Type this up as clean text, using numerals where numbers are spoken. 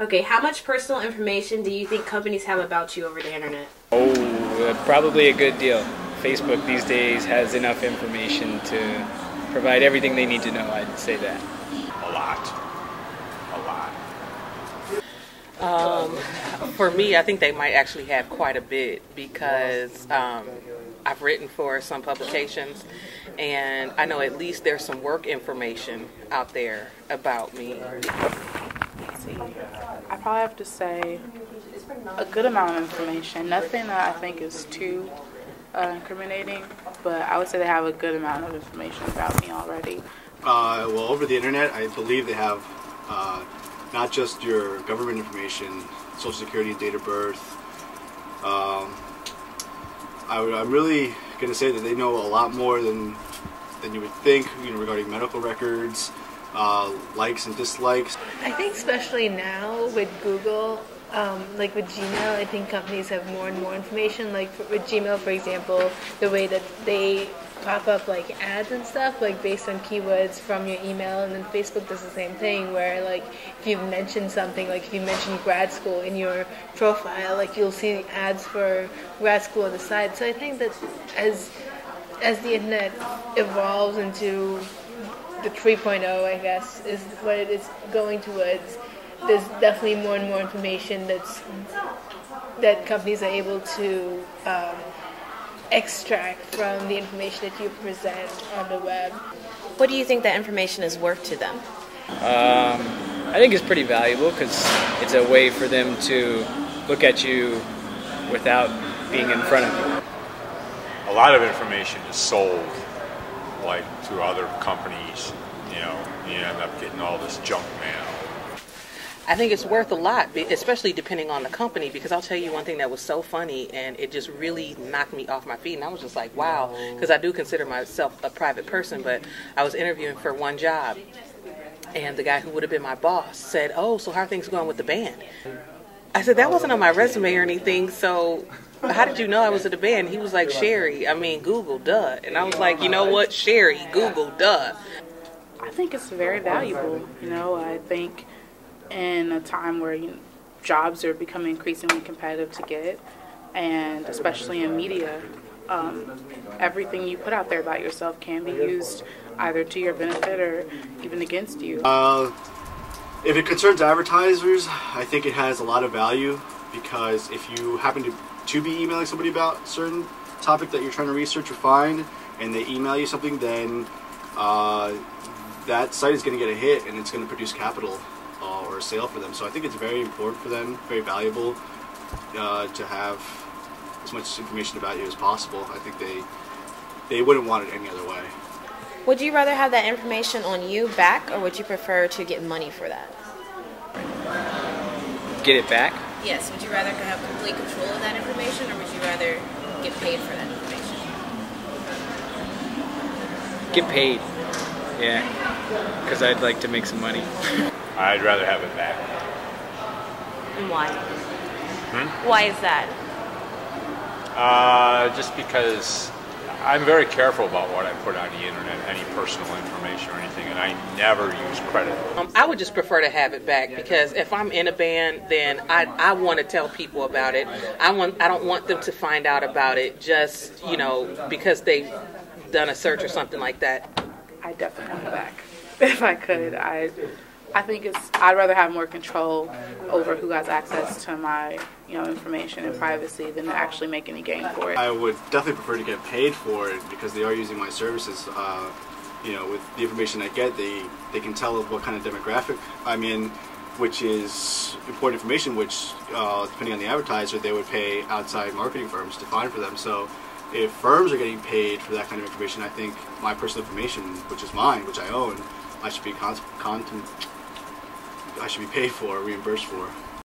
Okay, how much personal information do you think companies have about you over the internet? Oh, probably a good deal. Facebook these days has enough information to provide everything they need to know, I'd say that. A lot. A lot. For me, I think they might actually have quite a bit because I've written for some publications and I know at least there's some work information out there about me. Let's see. I probably have to say a good amount of information. Nothing that I think is too incriminating, but I would say they have a good amount of information about me already. Well, over the internet, I believe they have not just your government information, social security, date of birth. I'm really going to say that they know a lot more than you would think, regarding medical records, likes and dislikes. I think especially now with Google, like with Gmail, I think companies have more and more information. Like with Gmail, for example, the way that they pop up like ads and stuff, like based on keywords from your email, and then Facebook does the same thing, where like if you mention something, like if you mention grad school in your profile, like you'll see ads for grad school on the side. So I think that as the internet evolves into the 3.0, I guess, is what it is going towards, there's definitely more and more information that companies are able to extract from the information that you present on the web. What do you think that information is worth to them? I think it's pretty valuable because it's a way for them to look at you without being in front of you. A lot of information is sold, like to other companies. You end up getting all this junk mail. I think it's worth a lot, especially depending on the company, because I'll tell you one thing that was so funny and it just really knocked me off my feet, and I was just like, wow, because I do consider myself a private person, but I was interviewing for one job, and the guy who would have been my boss said, oh, so how are things going with the band? I said, that wasn't on my resume or anything, so how did you know I was in the band? He was like, Sherry, Google, duh. And I was like, you know what, Sherry, Google, duh. I think it's very valuable. I think in a time where jobs are becoming increasingly competitive to get, and especially in media, everything you put out there about yourself can be used either to your benefit or even against you. If it concerns advertisers, I think it has a lot of value, because if you happen to be emailing somebody about a certain topic that you're trying to research or find, and they email you something, then that site is going to get a hit, and it's going to produce capital or a sale for them. So I think it's very important for them, very valuable to have as much information about you as possible. I think they wouldn't want it any other way. Would you rather have that information on you back, or would you prefer to get money for that? Get it back? Yes. Would you rather have complete control of that information, or would you rather get paid for that information? Get paid. Yeah, because I'd like to make some money. I'd rather have it back. And why? Why is that? Just because I'm very careful about what I put on the internet, any personal information or anything, and I never use credit. I would just prefer to have it back, because if I'm in a band, then I want to tell people about it. I don't want them to find out about it just, because they've done a search or something like that. I definitely want it back. If I could, I think I'd rather have more control over who has access to my information and privacy than to actually make any gain for it. I would definitely prefer to get paid for it, because they are using my services. With the information I get, they can tell what kind of demographic I'm in, which is important information, which depending on the advertiser, they would pay outside marketing firms to find for them. So if firms are getting paid for that kind of information, I think my personal information, which is mine, which I own, I should be paid for, reimbursed for.